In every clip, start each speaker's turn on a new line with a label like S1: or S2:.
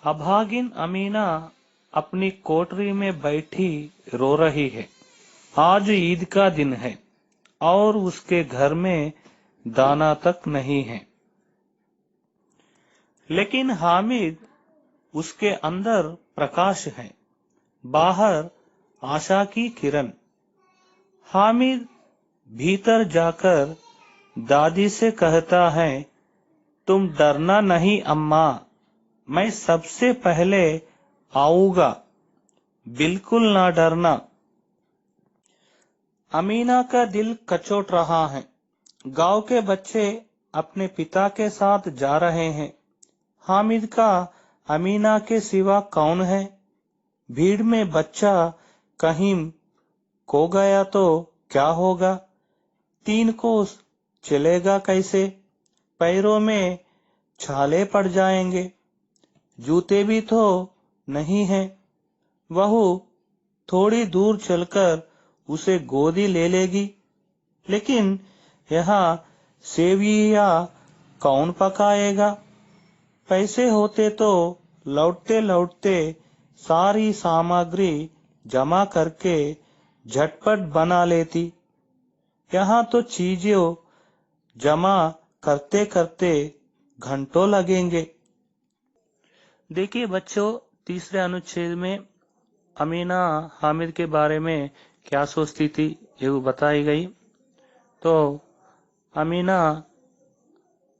S1: अभागिन अमीना अपनी कोठरी में बैठी रो रही है। आज ईद का दिन है और उसके घर में दाना तक नहीं है। लेकिन हामिद, उसके अंदर प्रकाश है, बाहर आशा की किरण। हामिद भीतर जाकर दादी से कहता है, तुम डरना नहीं अम्मा, मैं सबसे पहले आऊंगा, बिल्कुल ना डरना। अमीना का दिल कचोट रहा है। गांव के बच्चे अपने पिता के साथ जा रहे हैं। हामिद का अमीना के सिवा कौन है? भीड़ में बच्चा कहीं खो गया तो क्या होगा? 3 कोस चलेगा कैसे? पैरों में छाले पड़ जाएंगे। जूते भी तो नहीं है। बहू थोड़ी दूर चलकर उसे गोदी ले लेगी, लेकिन यहाँ सेविया कौन पकाएगा? पैसे होते तो लौटते लौटते सारी सामग्री जमा करके झटपट बना लेती। यहाँ तो चीजें जमा करते करते घंटों लगेंगे। देखिए बच्चों, तीसरे अनुच्छेद में अमीना हामिद के बारे में क्या सोचती थी ये बताई गई। तो अमीना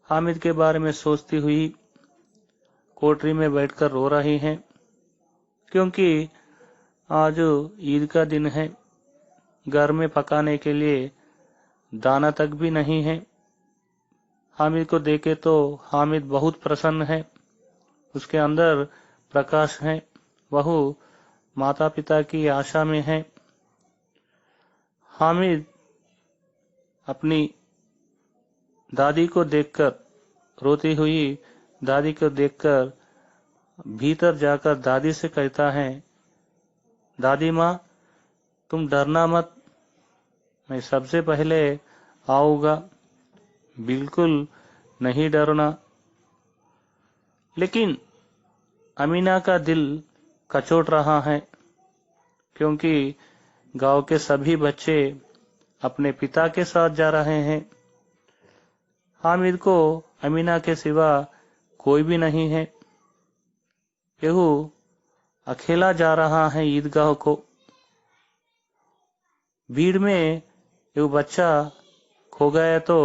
S1: हामिद के बारे में सोचती हुई कोठरी में बैठकर रो रही हैं, क्योंकि आज ईद का दिन है। घर में पकाने के लिए दाना तक भी नहीं है। हामिद को देखे तो हामिद बहुत प्रसन्न है, उसके अंदर प्रकाश है। वह माता पिता की आशा में है। हामिद अपनी दादी को देखकर, रोती हुई दादी को देखकर भीतर जाकर दादी से कहता है, दादी माँ, तुम डरना मत, मैं सबसे पहले आऊंगा, बिल्कुल नहीं डरना। लेकिन अमीना का दिल कचोट रहा है, क्योंकि गांव के सभी बच्चे अपने पिता के साथ जा रहे हैं। हामिद को अमीना के सिवा कोई भी नहीं है। यह अकेला जा रहा है ईदगाह को। भीड़ में यह बच्चा खो गया तो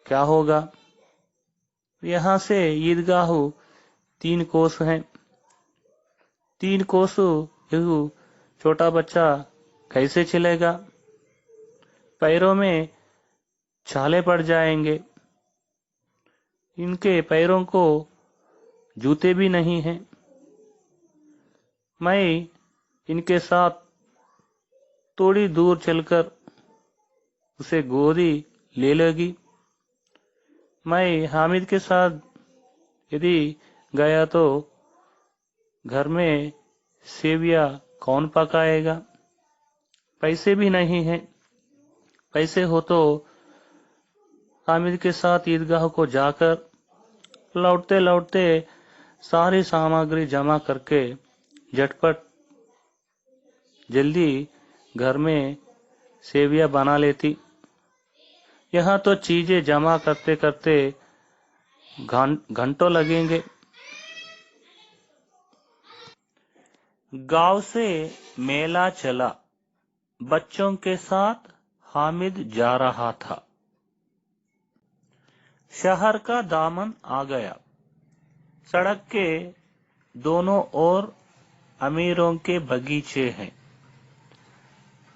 S1: क्या होगा? यहाँ से ईदगाह 3 कोस हैं। 3 कोस यह छोटा बच्चा कैसे चलेगा? पैरों में छाले पड़ जाएंगे। इनके पैरों को जूते भी नहीं हैं। मैं इनके साथ थोड़ी दूर चलकर उसे गोदी ले लेगी। मैं हामिद के साथ यदि गया तो घर में सेविया कौन पकाएगा? पैसे भी नहीं हैं। पैसे हो तो हामिद के साथ ईदगाह को जाकर लौटते लौटते सारी सामग्री जमा करके झटपट जल्दी घर में सेविया बना लेती। यहाँ तो चीजें जमा करते करते घंटों लगेंगे। गांव से मेला चला। बच्चों के साथ हामिद जा रहा था। शहर का दामन आ गया। सड़क के दोनों ओर अमीरों के बगीचे हैं।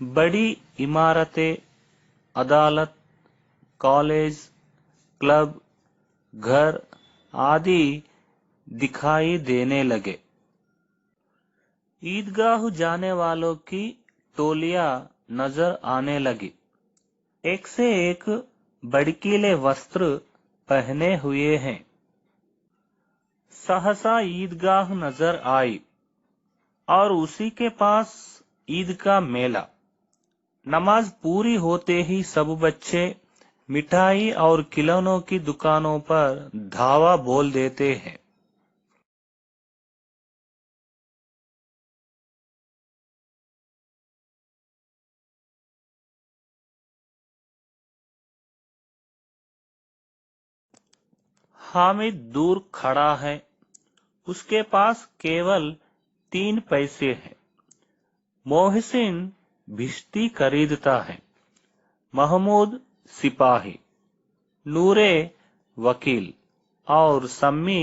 S1: बड़ी इमारतें, अदालत, कॉलेज, क्लब, घर आदि दिखाई देने लगे। ईदगाह जाने वालों की टोलियां नजर आने लगी। एक से एक भड़कीले वस्त्र पहने हुए हैं। सहसा ईदगाह नजर आई और उसी के पास ईद का मेला। नमाज पूरी होते ही सब बच्चे मिठाई और खिलौनों की दुकानों पर धावा बोल देते हैं। हामिद दूर खड़ा है। उसके पास केवल 3 पैसे हैं। मोहसिन भिश्ती खरीदता है। महमूद सिपाही, नूरे वकील और सम्मी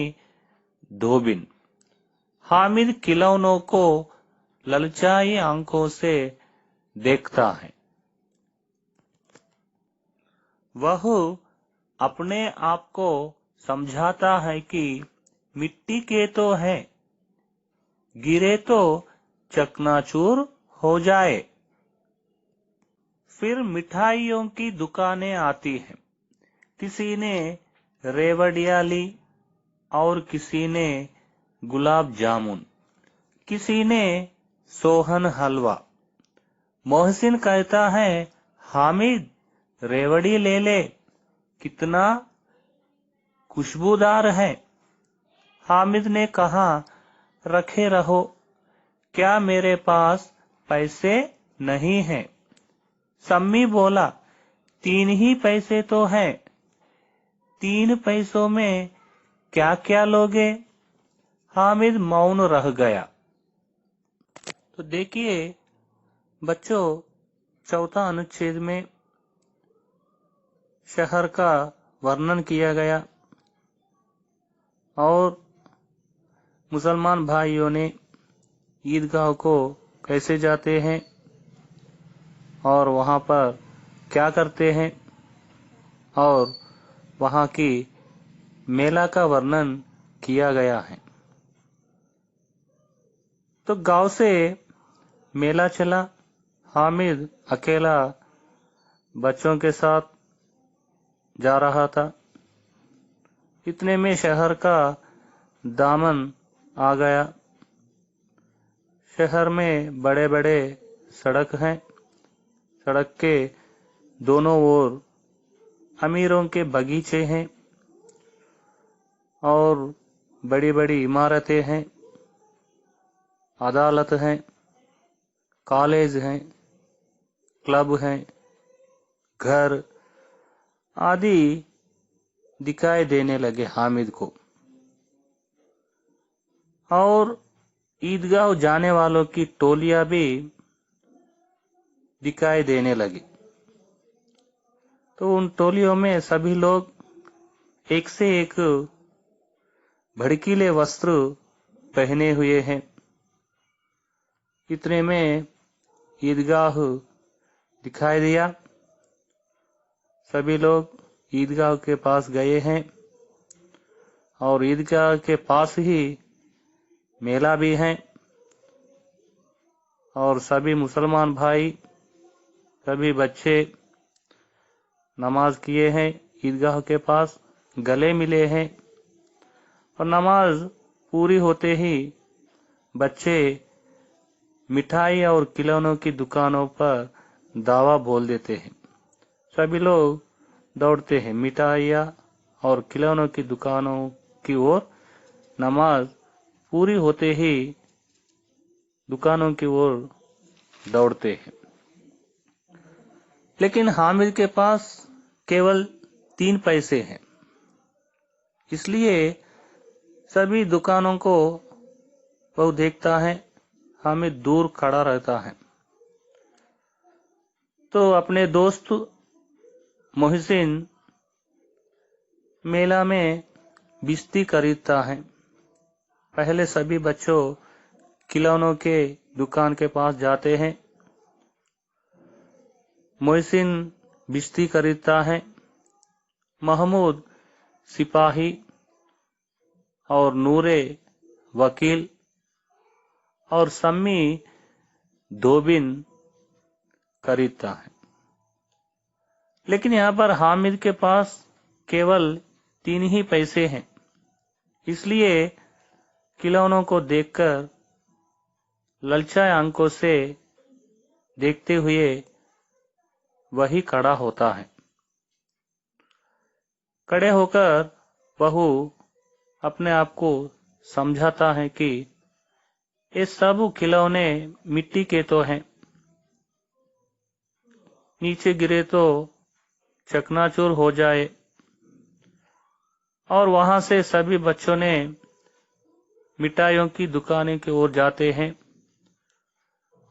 S1: धोबिन। हामिद खिलौनों को ललचाई आंखों से देखता है। वह अपने आप को समझाता है कि मिट्टी के तो हैं, गिरे तो चकनाचूर हो जाए। फिर मिठाइयों की दुकानें आती हैं। किसी ने रेवड़ियाँ ली और किसी ने गुलाब जामुन, किसी ने सोहन हलवा। मोहसिन कहता है, हामिद रेवड़ी ले ले, कितना खुशबूदार है। हामिद ने कहा, रखे रहो, क्या मेरे पास पैसे नहीं हैं। सम्मी बोला, 3 ही पैसे तो हैं। 3 पैसों में क्या क्या लोगे। हामिद मौन रह गया। तो देखिए बच्चों, चौथा अनुच्छेद में शहर का वर्णन किया गया और मुसलमान भाइयों ने ईदगाह को कैसे जाते हैं और वहां पर क्या करते हैं और वहां की मेला का वर्णन किया गया है। तो गांव से मेला चला। हामिद अकेला बच्चों के साथ जा रहा था। इतने में शहर का दामन आ गया। शहर में बड़े बड़े सड़क हैं। सड़क के दोनों ओर अमीरों के बगीचे हैं और बड़ी बड़ी इमारतें हैं, अदालत हैं, कॉलेज हैं, क्लब हैं, घर आदि दिखाई देने लगे हामिद को। और ईदगाह जाने वालों की टोलियां भी दिखाई देने लगी। तो उन टोलियों में सभी लोग एक से एक भड़कीले वस्त्र पहने हुए हैं। इतने में ईदगाह दिखाई दिया। सभी लोग ईदगाह के पास गए हैं और ईदगाह के पास ही मेला भी है और सभी मुसलमान भाई, सभी बच्चे नमाज किए हैं। ईदगाह के पास गले मिले हैं और नमाज पूरी होते ही बच्चे मिठाई और खिलौनों की दुकानों पर दावा बोल देते हैं। सभी लोग दौड़ते हैं मिठाइयाँ और खिलौनों की दुकानों की ओर। नमाज पूरी होते ही दुकानों की ओर दौड़ते हैं। लेकिन हामिद के पास केवल 3 पैसे हैं। इसलिए सभी दुकानों को वो देखता है। हामिद दूर खड़ा रहता है। तो अपने दोस्त मोहसिन मेला में बिस्ती खरीदता है। पहले सभी बच्चों खिलौनों के दुकान के पास जाते हैं। मोहसिन बिस्ती खरीदता है। महमूद सिपाही और नूरे वकील और सम्मी धोबिन खरीदता है। लेकिन यहाँ पर हामिद के पास केवल 3 ही पैसे हैं। इसलिए खिलौनों को देखकर ललचाए आंखों से देखते हुए वही खड़ा होता है। खड़े होकर वह अपने आप को समझाता है कि ये सब खिलौने मिट्टी के तो हैं, नीचे गिरे तो चकनाचूर हो जाए। और वहां से सभी बच्चों ने मिठाइयों की दुकानें की ओर जाते हैं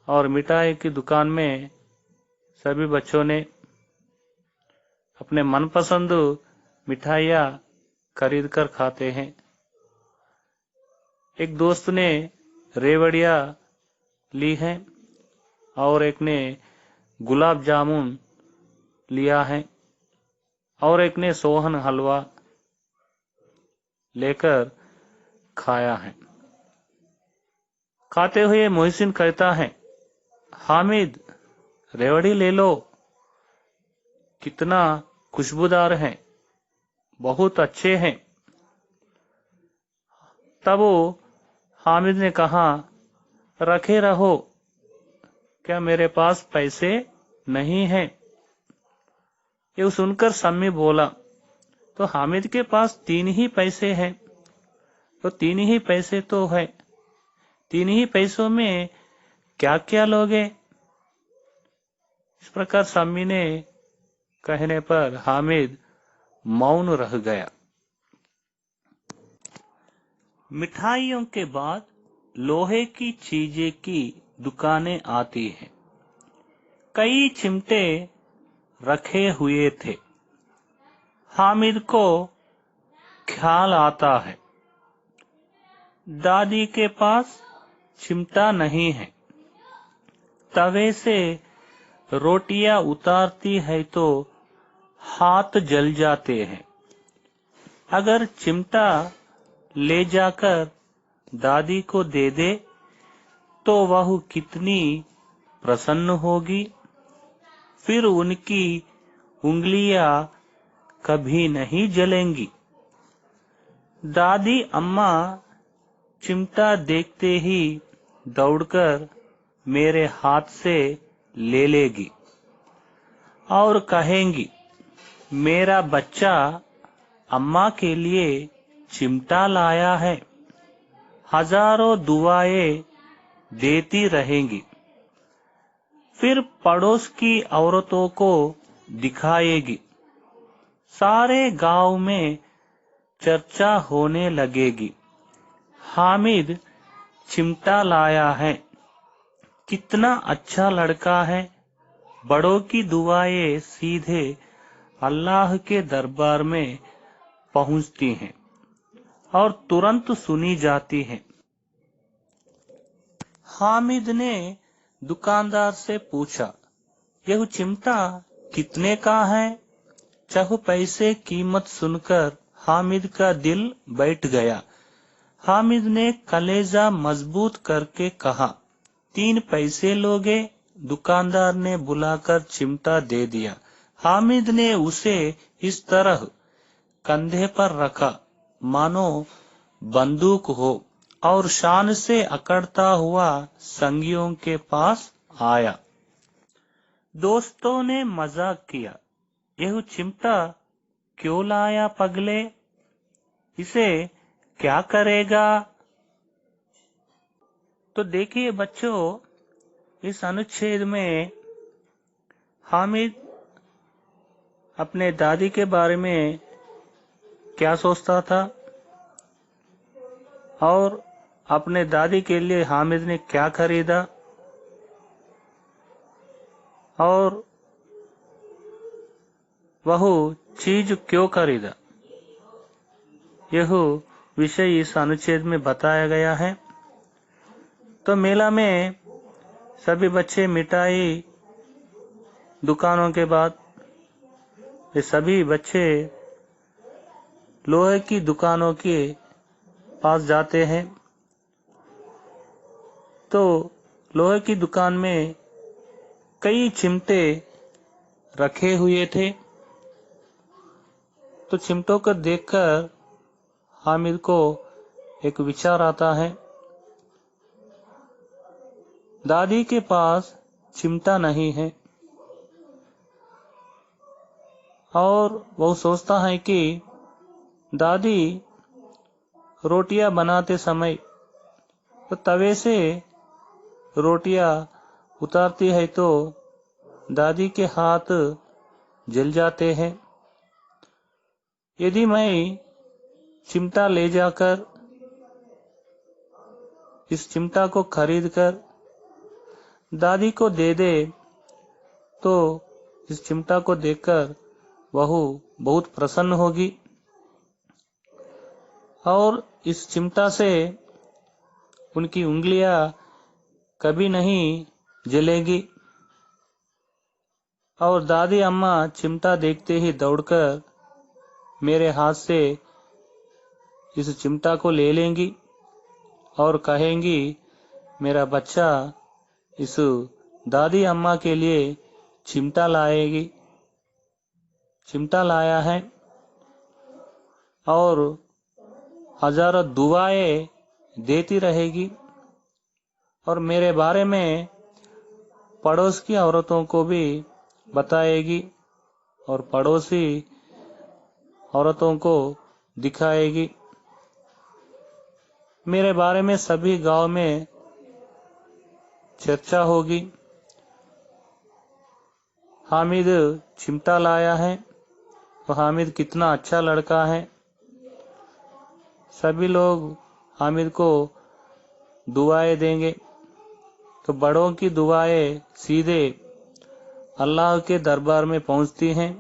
S1: और मिठाई की दुकान में सभी बच्चों ने अपने मनपसंद मिठाइयाँ खरीद कर खाते हैं। एक दोस्त ने रेवड़िया ली है और एक ने गुलाब जामुन लिया है और एक ने सोहन हलवा लेकर खाया है। खाते हुए मोहसिन कहता है, हामिद रेवड़ी ले लो, कितना खुशबूदार है, बहुत अच्छे हैं। तब हामिद ने कहा, रखे रहो, क्या मेरे पास पैसे नहीं हैं? ये सुनकर सम्मी बोला, तो हामिद के पास 3 ही पैसे हैं। तो 3 ही पैसे तो है, 3 ही पैसों में क्या क्या लोगे? इस प्रकार सम्मी ने कहने पर हामिद मौन रह गया। मिठाइयों के बाद लोहे की चीजें की दुकानें आती हैं। कई चिमटे रखे हुए थे। हामिद को ख्याल आता है, दादी के पास चिमटा नहीं है। तवे से रोटियां उतारती है तो हाथ जल जाते हैं। अगर चिमटा ले जाकर दादी को दे दे तो वह कितनी प्रसन्न होगी। फिर उनकी उंगलियां कभी नहीं जलेंगी। दादी अम्मा चिमटा देखते ही दौड़कर मेरे हाथ से ले लेगी और कहेंगी, मेरा बच्चा अम्मा के लिए चिमटा लाया है। हजारों दुआएं देती रहेंगी। फिर पड़ोस की औरतों को दिखाएगी। सारे गांव में चर्चा होने लगेगी, हामिद चिमटा लाया है, कितना अच्छा लड़का है। बड़ों की दुआएं सीधे अल्लाह के दरबार में पहुंचती हैं और तुरंत सुनी जाती हैं। हामिद ने दुकानदार से पूछा, यह चिमटा कितने का है? 4 पैसे कीमत सुनकर हामिद का दिल बैठ गया। हामिद ने कलेजा मजबूत करके कहा, 3 पैसे लोगे? दुकानदार ने बुलाकर चिमटा दे दिया। हामिद ने उसे इस तरह कंधे पर रखा मानो बंदूक हो और शान से अकड़ता हुआ संगियों के पास आया। दोस्तों ने मजाक किया, यह चिमटा क्यों लाया पगले? इसे क्या करेगा? तो देखिए बच्चों, इस अनुच्छेद में हामिद अपने दादी के बारे में क्या सोचता था और अपने दादी के लिए हामिद ने क्या खरीदा और वह चीज क्यों खरीदा, यह विषय इस अनुच्छेद में बताया गया है। तो मेला में सभी बच्चे मिठाई दुकानों के बाद ये सभी बच्चे लोहे की दुकानों के पास जाते हैं। तो लोहे की दुकान में कई चिमटे रखे हुए थे। तो चिमटों को देखकर हामिद को एक विचार आता है, दादी के पास चिमटा नहीं है और वो सोचता है कि दादी रोटियां बनाते समय तो तवे से रोटियां उतारती है तो दादी के हाथ जल जाते हैं। यदि मैं चिमटा ले जाकर इस चिमटा को खरीद कर दादी को दे दे तो इस चिमटा को देखकर बहू बहुत प्रसन्न होगी और इस चिमटा से उनकी उंगलियां कभी नहीं जलेगी। और दादी अम्मा चिमटा देखते ही दौड़कर मेरे हाथ से इस चिमटा को ले लेंगी और कहेंगी, मेरा बच्चा इस दादी अम्मा के लिए चिमटा लाया है। और हजारों दुआएं देती रहेगी और मेरे बारे में पड़ोस की औरतों को भी बताएगी और पड़ोसी औरतों को दिखाएगी। मेरे बारे में सभी गांव में चर्चा होगी। हामिद चिमटा लाया है तो हामिद कितना अच्छा लड़का है। सभी लोग हामिद को दुआएं देंगे तो बड़ों की दुआएं सीधे अल्लाह के दरबार में पहुंचती हैं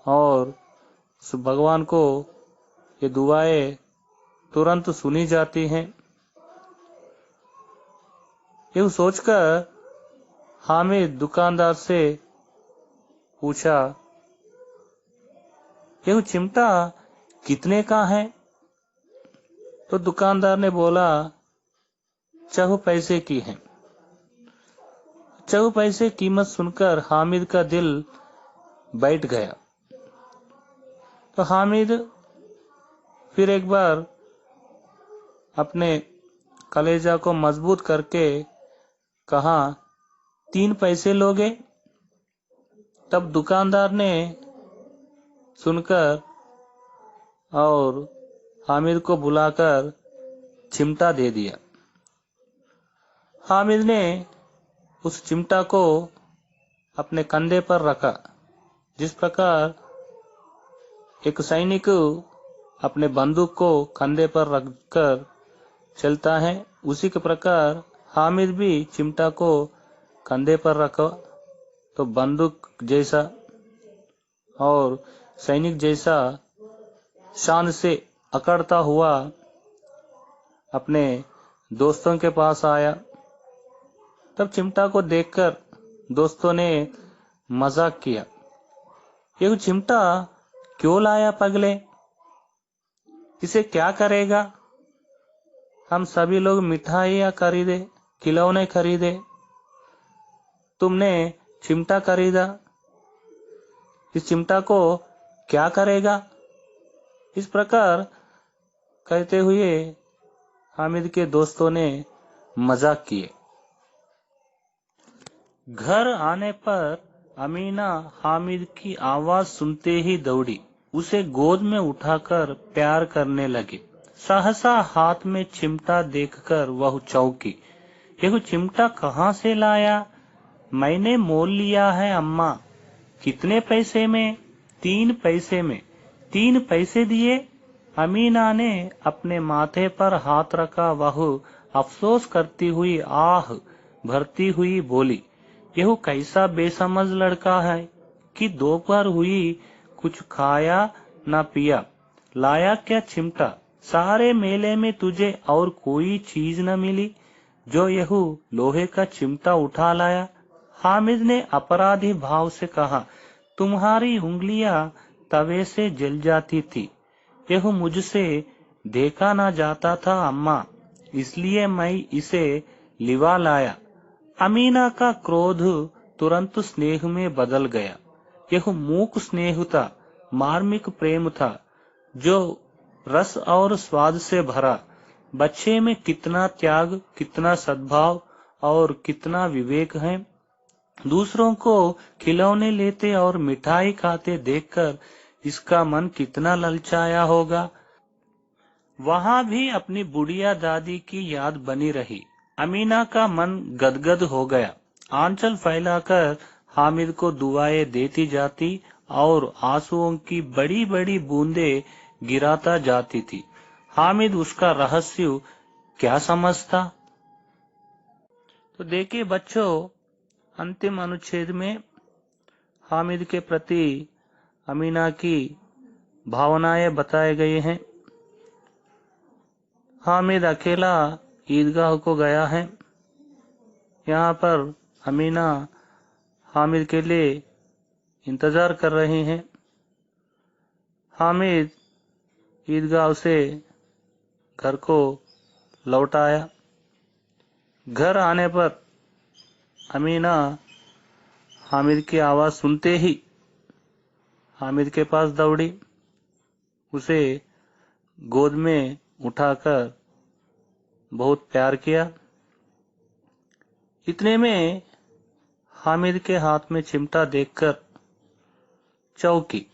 S1: और उस भगवान को ये दुआएं तुरंत सुनी जाती हैं। यूं सोचकर हामिद दुकानदार से पूछा, यह चिमटा कितने का है? तो दुकानदार ने बोला, 4 पैसे की है। 4 पैसे कीमत सुनकर हामिद का दिल बैठ गया। तो हामिद फिर एक बार अपने कलेजा को मजबूत करके कहा, 3 पैसे लोगे? तब दुकानदार ने सुनकर और हामिद को बुलाकर चिमटा दे दिया। हामिद ने उस चिमटा को अपने कंधे पर रखा। जिस प्रकार एक सैनिक अपने बंदूक को कंधे पर रखकर चलता है, उसी के प्रकार हामिद भी चिमटा को कंधे पर रखा तो बंदूक जैसा और सैनिक जैसा शान से अकड़ता हुआ अपने दोस्तों के पास आया। तब चिमटा को देखकर दोस्तों ने मजाक किया, ये चिमटा क्यों लाया पगले? इसे क्या करेगा? हम सभी लोग मिठाइयाँ खरीदे, खिलौने खरीदे, तुमने चिमटा खरीदा, इस चिमटा को क्या करेगा? इस प्रकार कहते हुए हामिद के दोस्तों ने मजाक किए। घर आने पर अमीना हामिद की आवाज सुनते ही दौड़ी, उसे गोद में उठाकर प्यार करने लगी। सहसा हाथ में चिमटा देखकर वह चौंकी। यह चिमटा कहाँ से लाया? मैंने मोल लिया है अम्मा। कितने पैसे में? 3 पैसे में। 3 पैसे दिए? अमीना ने अपने माथे पर हाथ रखा। वह अफसोस करती हुई आह भरती हुई बोली, यह कैसा बेसमझ लड़का है कि दोपहर हुई कुछ खाया न पिया, लाया क्या चिमटा? सारे मेले में तुझे और कोई चीज न मिली जो यह लोहे का चिमटा उठा लाया? हामिद ने अपराधी भाव से कहा, तुम्हारी उंगलियां तवे से जल जाती थी, यह मुझसे देखा न जाता था अम्मा, इसलिए मैं इसे लिवा लाया। अमीना का क्रोध तुरंत स्नेह में बदल गया। यह मूक स्नेह था, मार्मिक प्रेम था, जो रस और स्वाद से भरा। बच्चे में कितना त्याग, कितना सद्भाव और कितना विवेक है। दूसरों को खिलौने लेते और मिठाई खाते देखकर इसका मन कितना ललचाया होगा। वहां भी अपनी बुढ़िया दादी की याद बनी रही। अमीना का मन गदगद हो गया। आंचल फैलाकर हामिद को दुआएं देती जाती और आंसुओं की बड़ी बड़ी बूंदें गिराता जाती थी। हामिद उसका रहस्य क्या समझता? तो देखिए बच्चों, अंतिम अनुच्छेद में हामिद के प्रति अमीना की भावनाएं बताए गए हैं। हामिद अकेला ईदगाह को गया है। यहाँ पर अमीना हामिद के लिए इंतजार कर रही हैं। हामिद ईदगाह से घर को लौट आया। घर आने पर अमीना हामिद की आवाज सुनते ही हामिद के पास दौड़ी, उसे गोद में उठाकर बहुत प्यार किया। इतने में हामिद के हाथ में चिमटा देखकर चौंकी।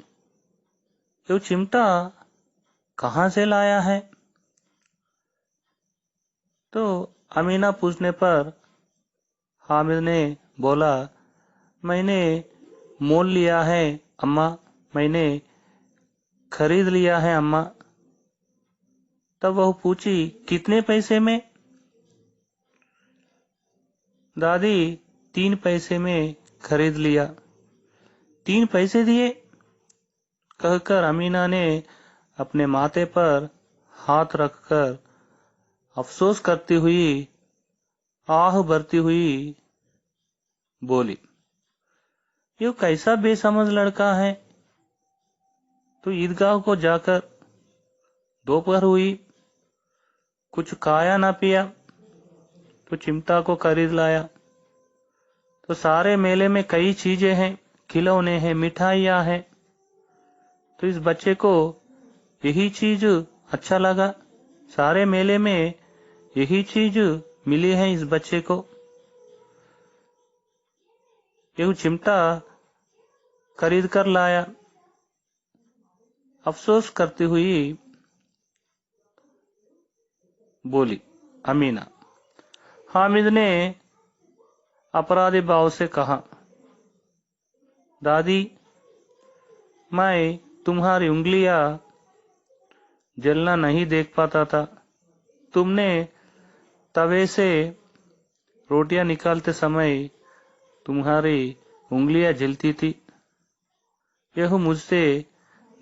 S1: ये चिमटा कहाँ से लाया है? तो अमीना पूछने पर हामिद ने बोला, मैंने मोल लिया है अम्मा, मैंने खरीद लिया है अम्मा। तब वह पूछी, कितने पैसे में? दादी, 3 पैसे में खरीद लिया। 3 पैसे दिए? कहकर अमीना ने अपने माथे पर हाथ रखकर अफसोस करती हुई, आह भरती हुई बोली, ये कैसा बेसमझ लड़का है। तो ईदगाह को जाकर दोपहर हुई, कुछ खाया ना पिया, तो चिमटा को खरीद लाया। तो सारे मेले में कई चीजें हैं, खिलौने हैं, मिठाइयां हैं, तो इस बच्चे को यही चीज अच्छा लगा। सारे मेले में यही चीज मिली है इस बच्चे को। यह चिमटा खरीद कर लाया। अफसोस करती हुई बोली अमीना। हामिद ने अपराधी भाव से कहा, दादी, मैं तुम्हारी उंगलियां जलना नहीं देख पाता था। तुमने तवे से रोटियां निकालते समय तुम्हारी उंगलियां जलती थी, यह मुझसे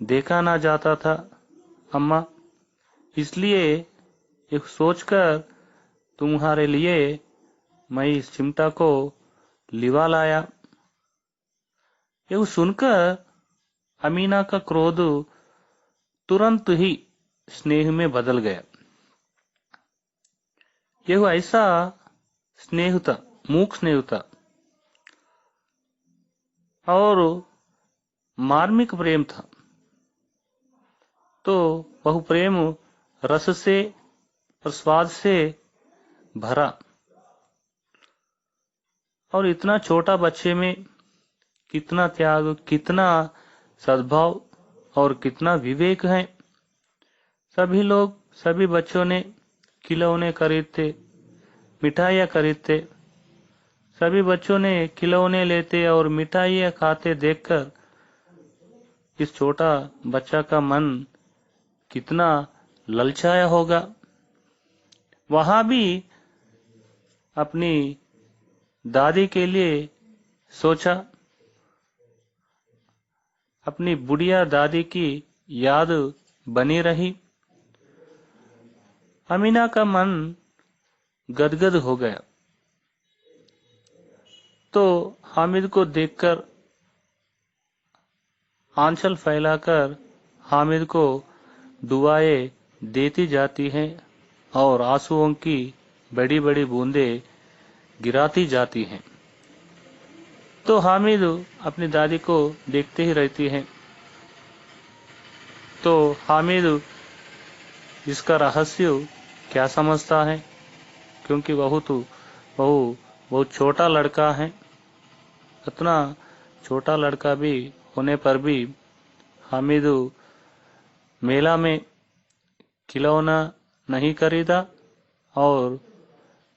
S1: देखा ना जाता था अम्मा, इसलिए यह सोचकर तुम्हारे लिए मैं इस चिमटा को लिवा लाया। यह सुनकर अमीना का क्रोध तुरंत ही स्नेह में बदल गया। यह ऐसा स्नेह था, मूक स्नेह था और मार्मिक प्रेम था। तो वह प्रेम रस से और स्वाद से भरा, और इतना छोटा बच्चे में कितना त्याग, कितना सद्भाव और कितना विवेक है। सभी लोग, सभी बच्चों ने खिलौने खरीदते, मिठाइयाँ खरीदते, सभी बच्चों ने खिलौने लेते और मिठाइयाँ खाते देखकर इस छोटा बच्चा का मन कितना ललचाया होगा। वहां भी अपनी दादी के लिए सोचा, अपनी बुढ़िया दादी की याद बनी रही। अमीना का मन गदगद हो गया। तो हामिद को देखकर आंचल फैलाकर हामिद को दुआएं देती जाती हैं और आंसुओं की बड़ी बड़ी बूंदें गिराती जाती हैं। तो हामिद अपनी दादी को देखते ही रहती है। तो हामिद इसका रहस्य क्या समझता है, क्योंकि वह बहुत छोटा लड़का है। इतना छोटा लड़का भी होने पर भी हामिद मेला में खिलौना नहीं खरीदा और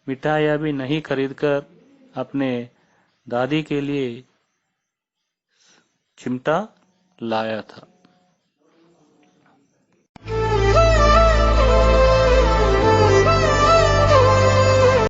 S1: मिठाइयाँ भी नहीं खरीदकर अपने दादी के लिए चिमटा लाया था।